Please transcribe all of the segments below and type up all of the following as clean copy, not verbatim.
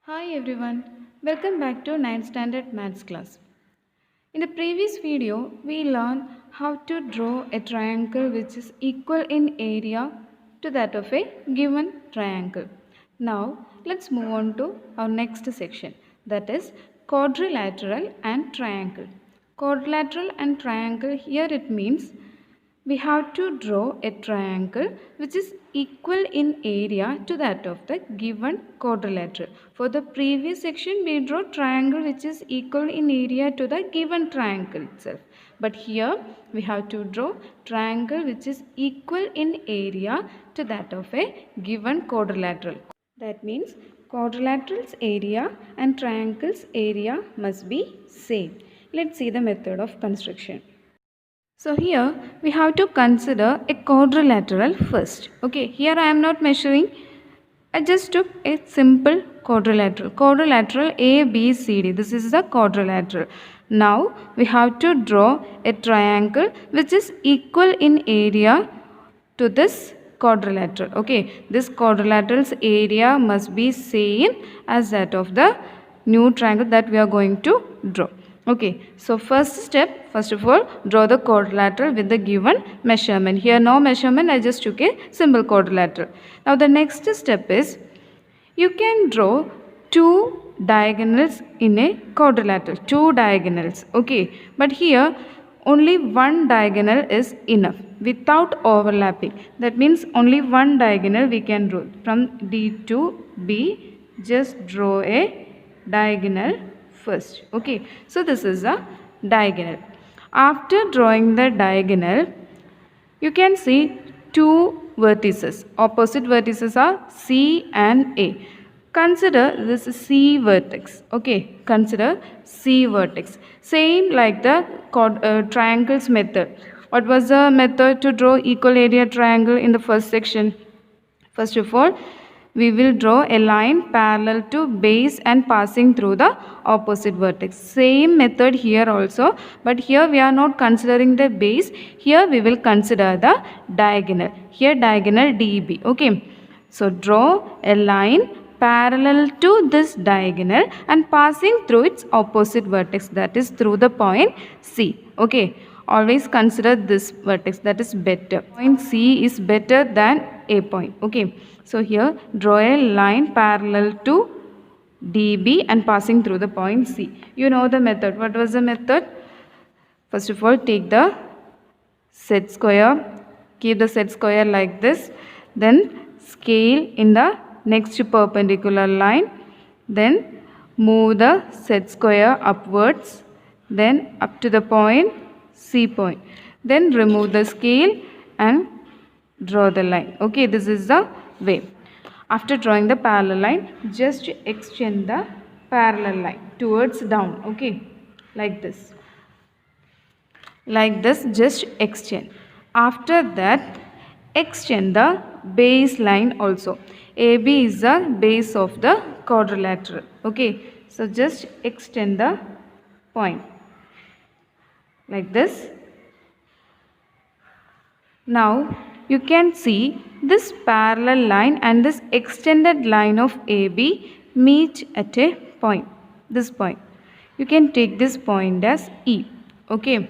Hi everyone, welcome back to 9th standard maths class. In the previous video, we learned how to draw a triangle which is equal in area to that of a given triangle. Now, let's move on to our next section, that is quadrilateral and triangle. Quadrilateral and triangle, here it means we have to draw a triangle which is equal in area to that of the given quadrilateral. For the previous section, we draw triangle which is equal in area to the given triangle itself. But here we have to draw triangle which is equal in area to that of a given quadrilateral. That means quadrilateral's area and triangle's area must be same. Let's see the method of construction. So here we have to consider a quadrilateral first. Okay, here I am not measuring. I just took a simple quadrilateral. Quadrilateral ABCD. This is the quadrilateral. Now we have to draw a triangle which is equal in area to this quadrilateral. Okay, this quadrilateral's area must be same as that of the new triangle that we are going to draw. Okay, so first of all, draw the quadrilateral with the given measurement. Here no measurement, I just took a simple quadrilateral. Now the next step is, you can draw two diagonals in a quadrilateral, two diagonals. Okay, but here only one diagonal is enough without overlapping. That means only one diagonal we can draw. From D to B, just draw a diagonal first. Okay, so this is a diagonal. After drawing the diagonal, you can see two vertices. Opposite vertices are C and A. Consider this C vertex. Okay, consider C vertex. Same like the triangles method. What was the method to draw equal area triangle in the first section? First of all, we will draw a line parallel to base and passing through the opposite vertex. Same method here also, but here we are not considering the base. Here we will consider the diagonal. Here diagonal DB. Okay, so draw a line parallel to this diagonal and passing through its opposite vertex, that is through the point C. Okay, always consider this vertex, that is better. Point C is better than A point. Okay, so here draw a line parallel to DB and passing through the point C. You know the method. What was the method? First of all, take the set square, keep the set square like this, then scale in the next perpendicular line, then move the set square upwards, then up to the point C point, then remove the scale and draw the line. Okay, this is the way. After drawing the parallel line, just extend the parallel line towards down. Okay, like this. Like this, just extend. After that, extend the base line also. AB is the base of the quadrilateral. Okay, so just extend the point like this. Now you can see this parallel line and this extended line of AB meet at a point, this point. You can take this point as E. Okay,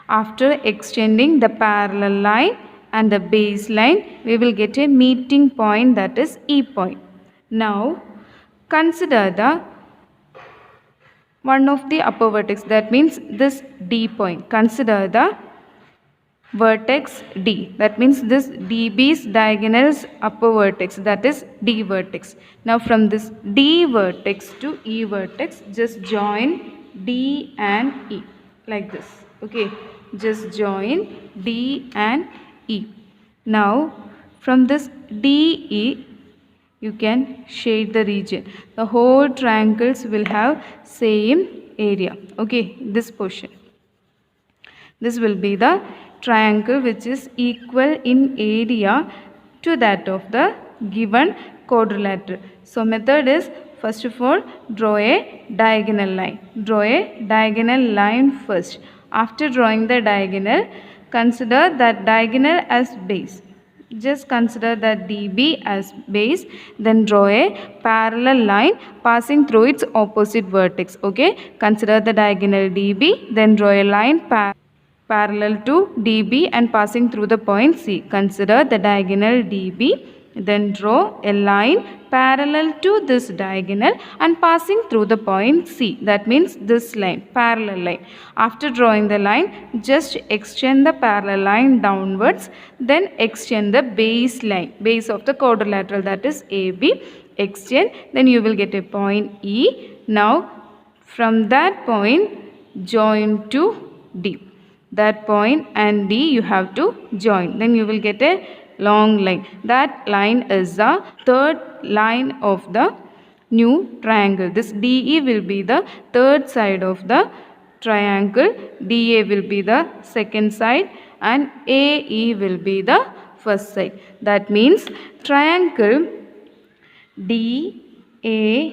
after extending the parallel line and the base line, we will get a meeting point, that is E point. Now consider the one of the upper vertex, that means this D point. Consider the vertex D, that means this DB's diagonal's upper vertex, that is D vertex. Now from this D vertex to E vertex, just join D and E like this. Okay, just join D and E. Now from this DE, you can shade the region. The whole triangles will have same area. Okay, this portion. This will be the triangle which is equal in area to that of the given quadrilateral. So method is, first of all, draw a diagonal line. Draw a diagonal line first. After drawing the diagonal, consider that diagonal as base. Just consider that DB as base, then draw a parallel line passing through its opposite vertex. Okay, consider the diagonal DB, then draw a line parallel to DB and passing through the point C. Consider the diagonal DB, then draw a line parallel to this diagonal and passing through the point C. That means this line, parallel line. After drawing the line, just extend the parallel line downwards, then extend the base line, base of the quadrilateral, that is AB. Extend, then you will get a point E. Now from that point join to D. That point and D you have to join. Then you will get a long line. That line is the third line of the new triangle. This DE will be the third side of the triangle. DA will be the second side and AE will be the first side. That means triangle DAE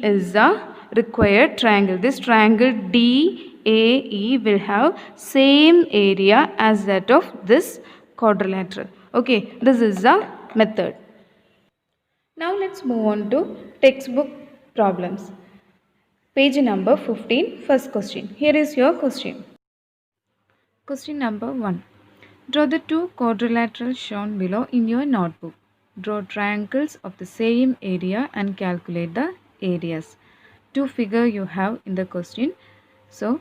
is the required triangle. This triangle DAE will have same area as that of this quadrilateral. Okay, this is the method. Now let's move on to textbook problems. Page number 15, first question. Here is your question. Question number 1. Draw the two quadrilaterals shown below in your notebook. Draw triangles of the same area and calculate the areas. Two figures you have in the question. So,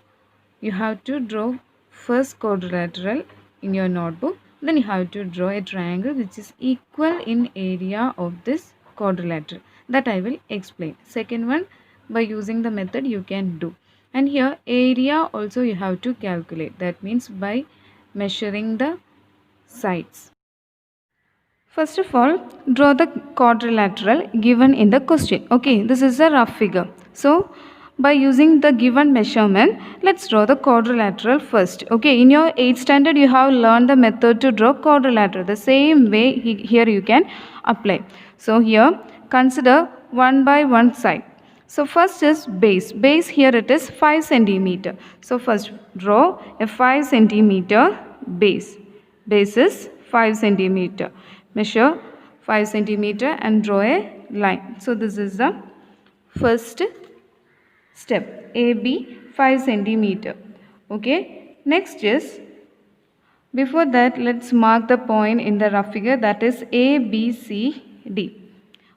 you have to draw first quadrilateral in your notebook. Then you have to draw a triangle which is equal in area of this quadrilateral. That I will explain. Second one, by using the method you can do. And here area also you have to calculate. That means by measuring the sides. First of all, draw the quadrilateral given in the question. Okay, this is a rough figure. So, by using the given measurement, let's draw the quadrilateral first. Okay, in your 8th standard, you have learned the method to draw quadrilateral. The same way here you can apply. So, here consider one by one side. So, first is base. Base here it is 5 centimeter. So, first draw a 5 centimeter base. Base is 5 centimeter. Measure 5 centimeter and draw a line. So, this is the first step. AB 5 centimeter. Okay. Next is, before that let's mark the point in the rough figure, that is ABCD.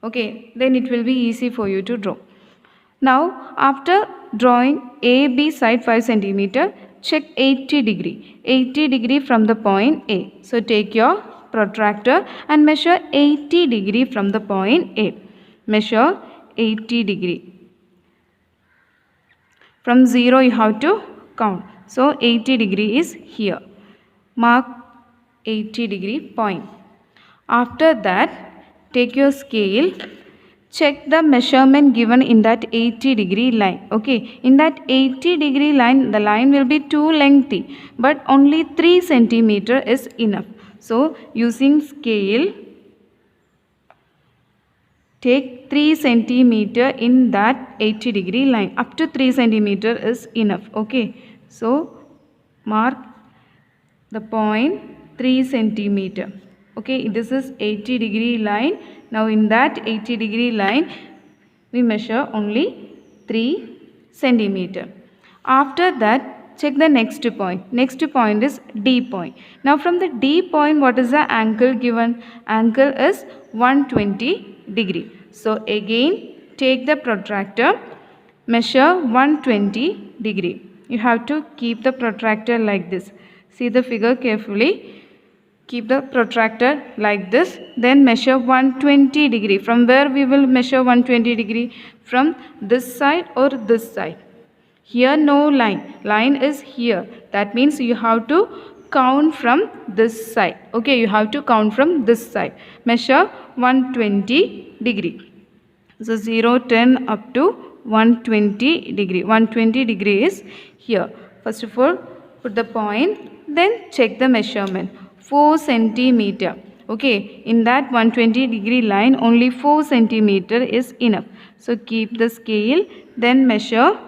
Okay. Then it will be easy for you to draw. Now after drawing AB side 5 centimeter, check 80 degree. 80 degree from the point A. So take your protractor and measure 80 degree from the point A. Measure 80 degree. From 0 you have to count. So 80 degree is here. Mark 80 degree point. After that, take your scale. Check the measurement given in that 80 degree line. Okay, in that 80 degree line, the line will be too lengthy, but only 3 centimeter is enough. So, using scale, take 3 centimeter in that 80 degree line. Up to 3 centimeter is enough. Okay, so mark the point 3 centimeter. Okay, this is 80 degree line. Now in that 80 degree line, we measure only 3 centimeter. After that, check the next point. Next point is D point. Now from the D point, what is the angle given? Angle is 120 degree. So again, take the protractor, measure 120 degree. You have to keep the protractor like this. See the figure carefully. Keep the protractor like this, then measure 120 degree. From where we will measure 120 degree? From this side or this side? Here no line. Line is here. That means you have to count from this side. Okay, you have to count from this side. Measure 120 degree. So 0, 10 up to 120 degree. 120 degree is here. First of all, put the point, then check the measurement. 4 centimeter. Okay, in that 120 degree line, only 4 centimeter is enough. So keep the scale, then measure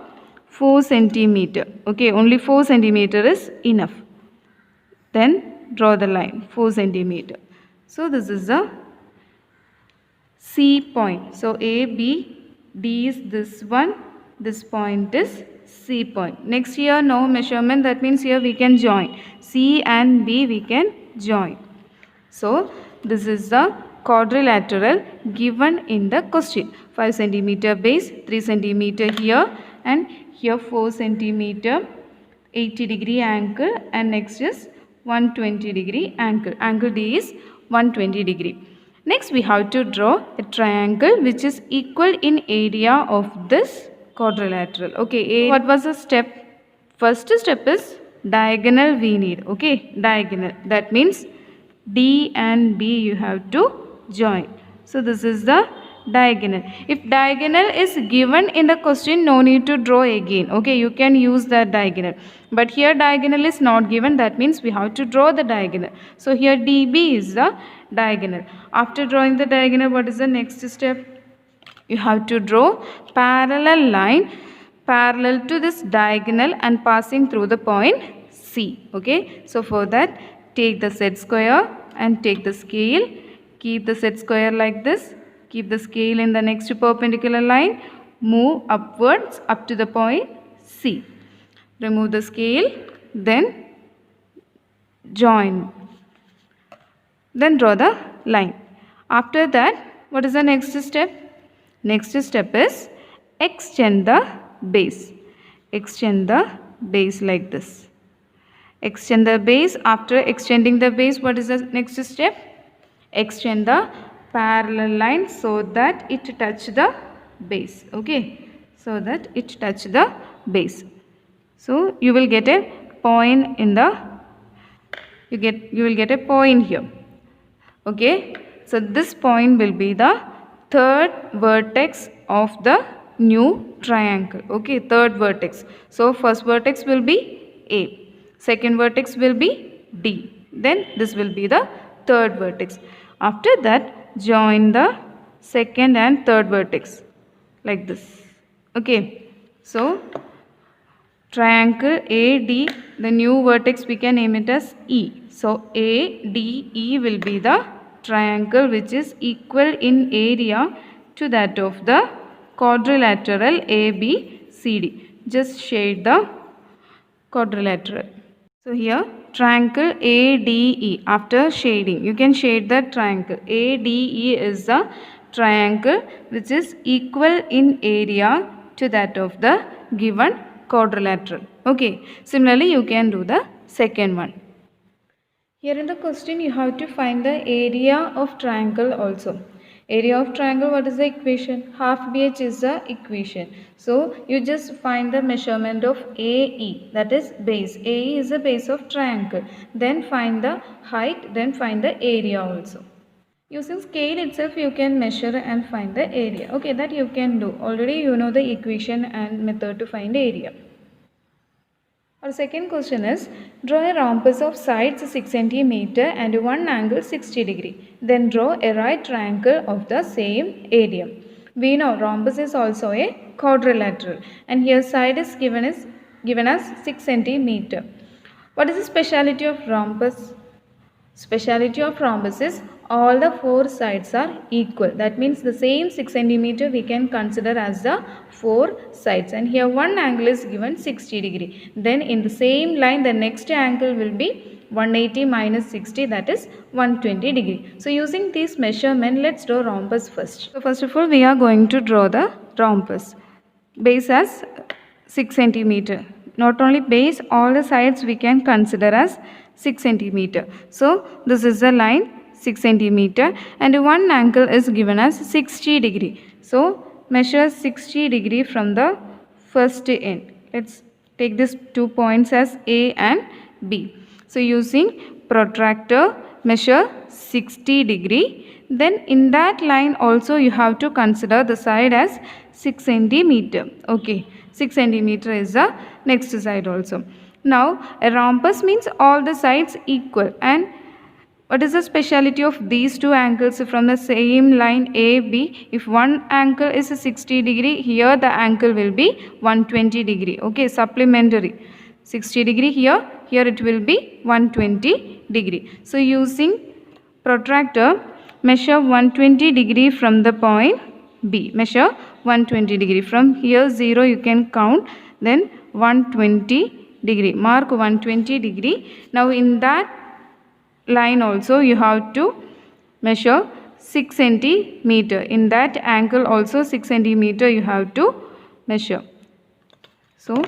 4 centimeter. Okay, only 4 centimeter is enough. Then draw the line 4 centimeter. So this is the C point. So A, B, D is this one. This point is C point. Next here no measurement. That means here we can join. C and B we can join. So this is the quadrilateral given in the question. 5 centimeter base, 3 centimeter here, and here 4 centimeter, 80 degree angle, and next is 120 degree angle. Angle D is 120 degree. Next we have to draw a triangle which is equal in area of this quadrilateral. Okay, what was the step? First step is diagonal we need. Okay, diagonal. That means D and B you have to join. So this is the diagonal. If diagonal is given in the question, no need to draw again. Okay, you can use that diagonal. But here diagonal is not given. That means we have to draw the diagonal. So here DB is the diagonal. After drawing the diagonal, what is the next step? You have to draw parallel line parallel to this diagonal and passing through the point C. Okay, so for that take the set square and take the scale. Keep the set square like this. Keep the scale in the next perpendicular line. Move upwards up to the point C. Remove the scale. Then join. Then draw the line. After that, what is the next step? Next step is extend the base. Extend the base like this. Extend the base. After extending the base, what is the next step? Extend the parallel line so that it touch the base. Okay, so that it touch the base. So you will get a point in the you will get a point here. Okay, so this point will be the third vertex of the new triangle. Okay, third vertex. So first vertex will be A, second vertex will be D, then this will be the third vertex. After that join the second and third vertex like this. Okay, so triangle AD, the new vertex we can name it as E. So ADE will be the triangle which is equal in area to that of the quadrilateral ABCD. Just shade the quadrilateral. So here triangle ADE, after shading you can shade that triangle. ADE is the triangle which is equal in area to that of the given quadrilateral. Okay, similarly you can do the second one. Here in the question you have to find the area of triangle also. Area of triangle, what is the equation? Half BH is the equation. So you just find the measurement of AE, that is base. AE is the base of triangle. Then find the height, then find the area also. Using scale itself you can measure and find the area. Okay, that you can do. Already you know the equation and method to find area. Our second question is, draw a rhombus of sides 6 cm and one angle 60 degree. Then draw a right triangle of the same area. We know rhombus is also a quadrilateral and here side is given as 6 cm. What is the speciality of rhombus? Speciality of rhombus is all the four sides are equal. That means the same 6 cm we can consider as the four sides. And here one angle is given 60 degree. Then in the same line the next angle will be 180 minus 60, that is 120 degree. So using this measurement, let's draw rhombus first. So first of all we are going to draw the rhombus. Base as 6 cm. Not only base, all the sides we can consider as 6 cm. So this is the line 6 cm and one angle is given as 60 degree. So measure 60 degree from the first end. Let's take these 2 points as A and B. So using protractor measure 60 degree. Then in that line also you have to consider the side as 6 cm. Okay, 6 cm is the next side also. Now a rhombus means all the sides equal, and what is the speciality of these two angles from the same line AB? If one angle is 60 degree, here the angle will be 120 degree. Okay, supplementary. 60 degree here, here it will be 120 degree. So using protractor, measure 120 degree from the point B. Measure 120 degree. From here 0 you can count, then 120 degree. Mark 120 degree. Now in that line also you have to measure 6 centimeter. In that angle also 6 centimeter you have to measure. So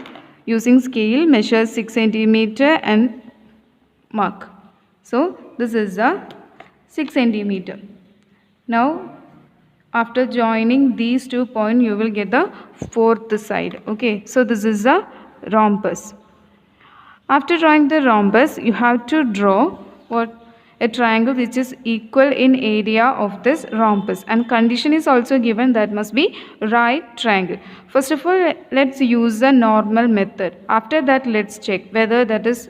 using scale measure 6 centimeter and mark. So this is a 6 centimeter. Now after joining these 2 points you will get the fourth side. Okay, so this is a rhombus. After drawing the rhombus you have to draw a triangle which is equal in area of this rhombus, and condition is also given that must be right triangle. First of all, let's use the normal method. After that let's check whether that is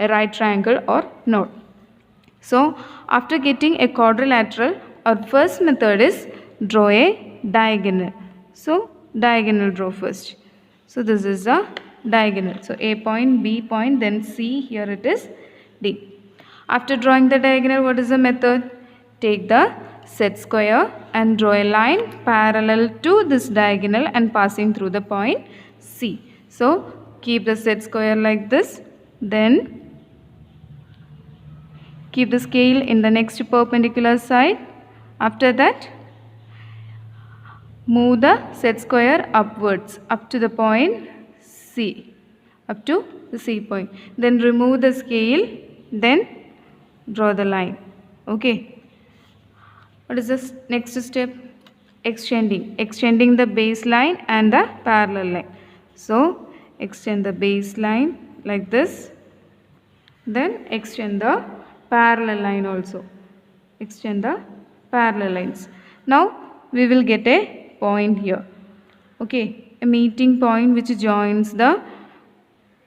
a right triangle or not. So after getting a quadrilateral, our first method is draw a diagonal. So diagonal draw first. So this is a diagonal. So A point, B point, then C, here it is D. After drawing the diagonal, what is the method? Take the set square and draw a line parallel to this diagonal and passing through the point C. So keep the set square like this, then keep the scale in the next perpendicular side. After that, move the set square upwards up to the point C, up to the C point. Then remove the scale, then draw the line. Okay. What is the next step? Extending the baseline and the parallel line. So extend the baseline like this, then extend the parallel line also. Extend the parallel lines. Now we will get a point here. Okay, a meeting point which joins the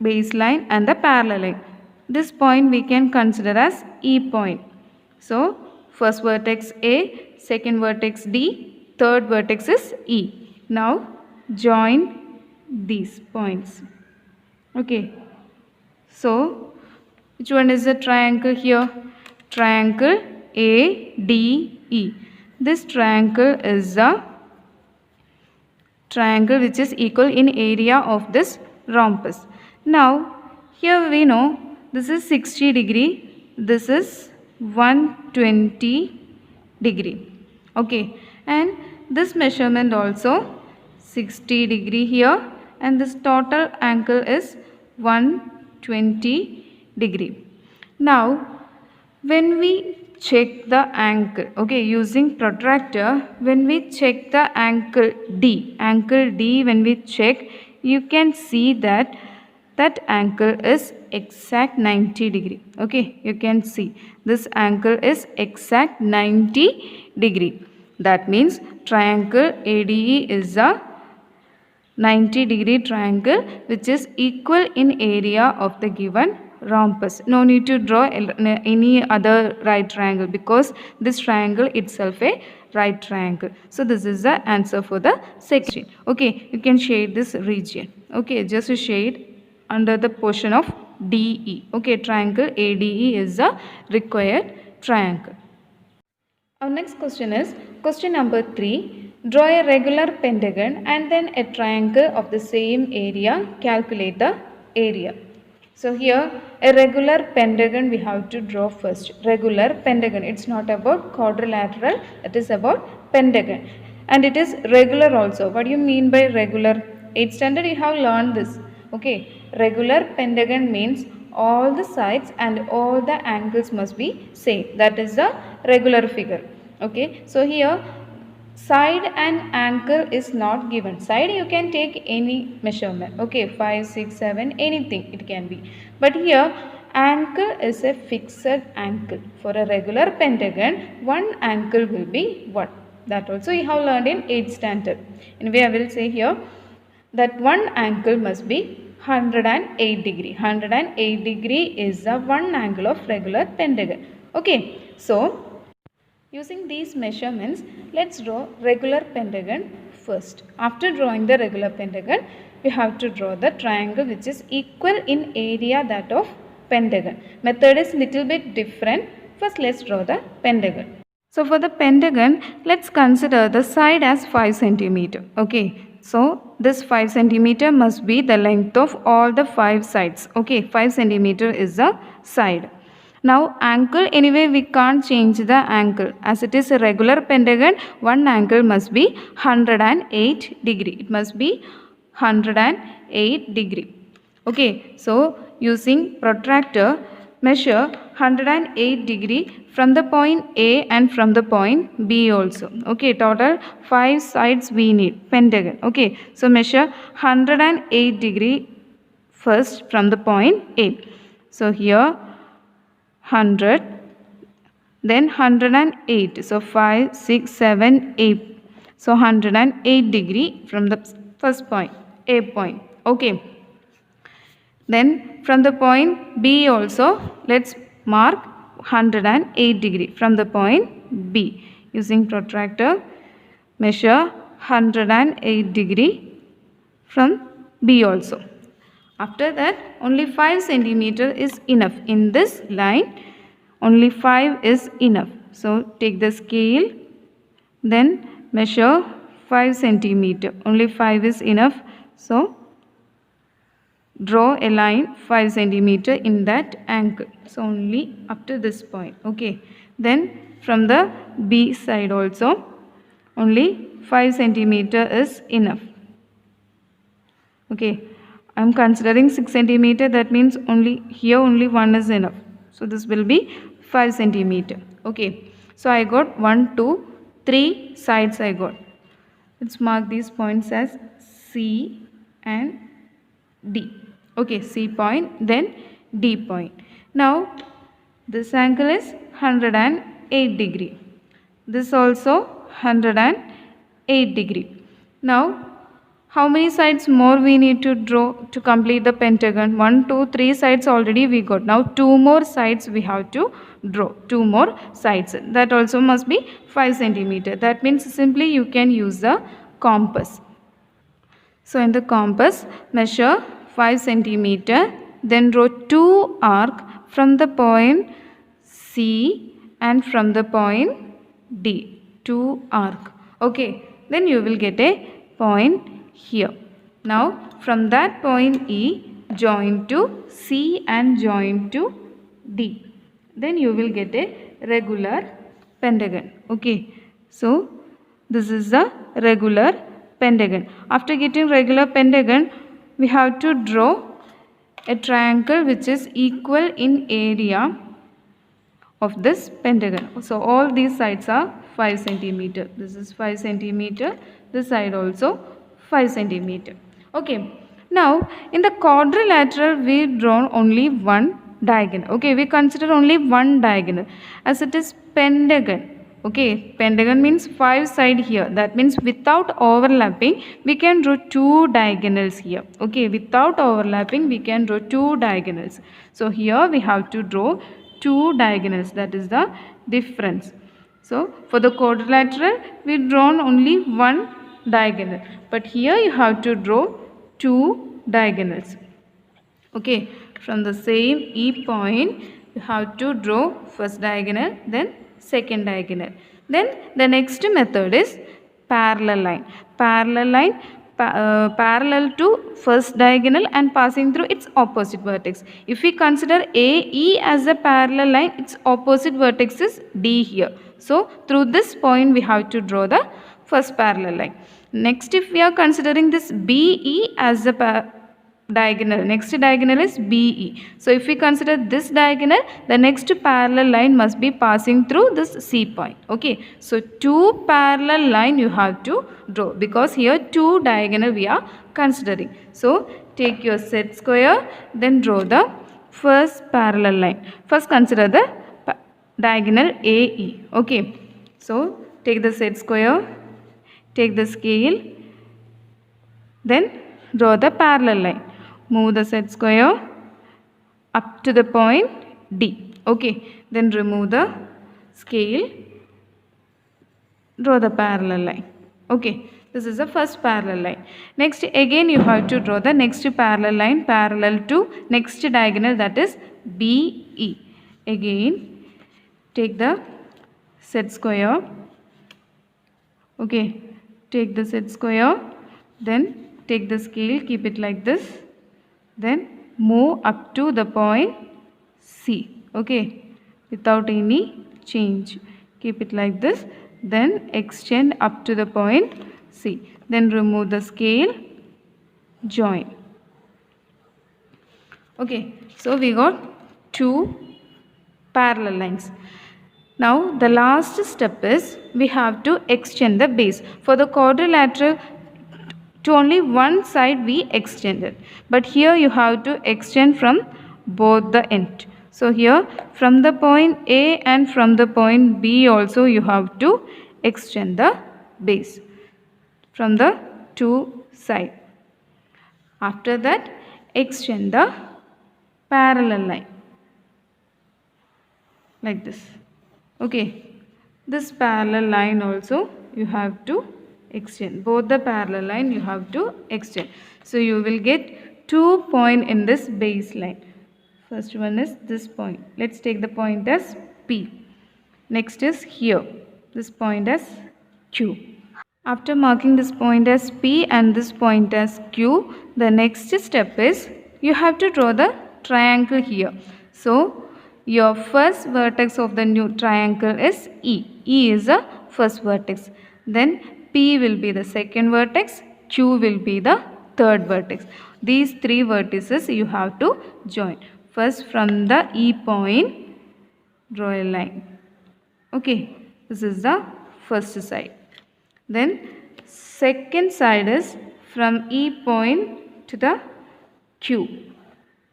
baseline and the parallel line. This point we can consider as E point. So first vertex A, second vertex D, third vertex is E. Now join these points. Okay. So which one is the triangle here? Triangle ADE. This triangle is a triangle which is equal in area of this rhombus. Now here we know this is 60 degree, this is 120 degree. Okay, and this measurement also 60 degree here, and this total angle is 120 degree. Now when we check the angle, okay, using protractor, when we check the angle D, when we check, you can see that angle is exact 90 degree. Okay, you can see this angle is exact 90 degree. That means triangle ADE is a 90 degree triangle which is equal in area of the given rhombus. No need to draw any other right triangle because this triangle itself a right triangle. So this is the answer for the section. Okay, you can shade this region. Okay, just shade under the portion of DE. Okay, triangle ADE is a required triangle. Our next question is question number 3. Draw a regular pentagon and then a triangle of the same area. Calculate the area. So here a regular pentagon we have to draw first. Regular pentagon. It's not about quadrilateral. It is about pentagon. And it is regular also. What do you mean by regular? 8th standard you have learned this. Okay. Regular pentagon means all the sides and all the angles must be same. That is the regular figure. Okay. So here side and angle is not given. Side you can take any measurement. Okay, 5, 6, 7, anything it can be. But here angle is a fixed angle. For a regular pentagon, one angle will be 1. That also you have learned in 8th standard. Anyway, I will say here that one angle must be 108 degree. 108 degree is the one angle of regular pentagon. Okay, so using these measurements, let's draw regular pentagon first. After drawing the regular pentagon, we have to draw the triangle which is equal in area that of pentagon. Method is little bit different. First let's draw the pentagon. So for the pentagon, let's consider the side as 5 centimeter. Okay, so this 5 centimeter must be the length of all the 5 sides. Okay, 5 centimeter is the side. Now angle, anyway we can't change the angle. As it is a regular pentagon, one angle must be 108 degree. It must be 108 degree. Okay, so using protractor, measure 108 degree from the point A and from the point B also. Okay, total 5 sides we need, pentagon. Okay, so measure 108 degree first from the point A. So here 100, then 108. So 5, 6, 7, 8. So 108 degree from the first point, A point. Okay. Then from the point B also, let's mark 108 degree from the point B. Using protractor, measure 108 degree from B also. After that, only 5 centimeter is enough. In this line, only 5 is enough. So take the scale, then measure 5 centimeter. Only 5 is enough. So draw a line 5 centimeter in that angle. So only up to this point. Okay. Then from the B side also, only 5 centimeter is enough. Okay. I am considering 6 centimeter. That means only here only 1 is enough. So this will be 5 centimeter. Okay. So I got 1, 2, 3 sides I got. Let's mark these points as C and D. Okay, C point, then D point. Now, this angle is 108 degree. This also 108 degree. Now, how many sides more we need to draw to complete the pentagon? 1, 2, 3 sides already we got. Now, 2 more sides we have to draw. 2 more sides. That also must be 5 centimeter. That means simply you can use the compass. So, in the compass, measure 5 centimeter, then draw 2 arc from the point C and from the point D. 2 arc. Okay, then you will get a point here. Now, from that point E, join to C and join to D. Then you will get a regular pentagon. Okay, so this is the regular pentagon. After getting regular pentagon, we have to draw a triangle which is equal in area of this pentagon. So all these sides are 5 centimeter. This is 5 centimeter. This side also 5 centimeter. Okay. Now in the quadrilateral we drawn only one diagonal. Okay, we consider only one diagonal as it is pentagon. Okay, pentagon means 5 side here. That means without overlapping, we can draw 2 diagonals here. Okay, without overlapping, we can draw 2 diagonals. So here we have to draw 2 diagonals. That is the difference. So for the quadrilateral, we drawn only one diagonal. But here you have to draw 2 diagonals. Okay, from the same E point, you have to draw first diagonal, then second diagonal. Then the next method is parallel line. Parallel line parallel to first diagonal and passing through its opposite vertex. If we consider AE as a parallel line, its opposite vertex is D here. So through this point we have to draw the first parallel line. Next, if we are considering this BE as a diagonal, next diagonal is BE. So if we consider this diagonal, the next parallel line must be passing through this C point. Okay, so 2 parallel line you have to draw because here 2 diagonal we are considering. So take your set square, then draw the first parallel line. First consider the diagonal AE. Okay, so take the set square, take the scale, then draw the parallel line. Move the set square up to the point D. Okay, then remove the scale, draw the parallel line. Okay, this is the first parallel line. Next, again you have to draw the next parallel line parallel to next diagonal, that is BE. Again take the set square. Okay, take the set square, then take the scale, keep it like this, then move up to the point C. Okay, without any change, keep it like this, then extend up to the point C, then remove the scale, join. Okay, so we got two parallel lines. Now the last step is we have to extend the base. For the quadrilateral, to only one side we extended, but here you have to extend from both the end. So here from the point A and from the point B also you have to extend the base from the two sides. After that, extend the parallel line like this. Okay, this parallel line also you have to extend. Both the parallel line you have to extend. So you will get 2 points in this baseline. First one is this point. Let's take the point as P. Next is here. This point as Q. After marking this point as P and this point as Q, the next step is you have to draw the triangle here. So your first vertex of the new triangle is E. E is the first vertex. Then P will be the second vertex. Q will be the third vertex. These three vertices you have to join. First from the E point, draw a line. Okay, this is the first side. Then second side is from E point to the Q.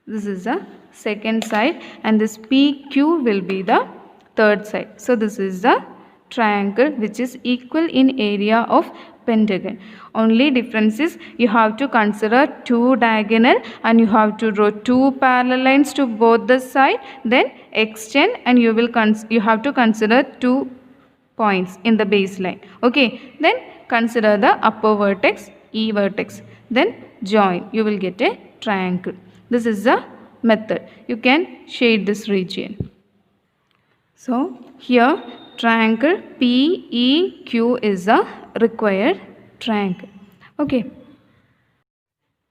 This is the second side, and this PQ will be the third side. So this is the triangle which is equal in area of pentagon. Only difference is you have to consider two diagonal and you have to draw two parallel lines to both the side, then extend, and you have to consider 2 points in the baseline. Okay, then consider the upper vertex, E vertex, then join. You will get a triangle. This is the method. You can shade this region. So here triangle PEQ is a required triangle. Okay.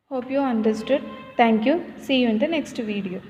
Hope you understood. Thank you. See you in the next video.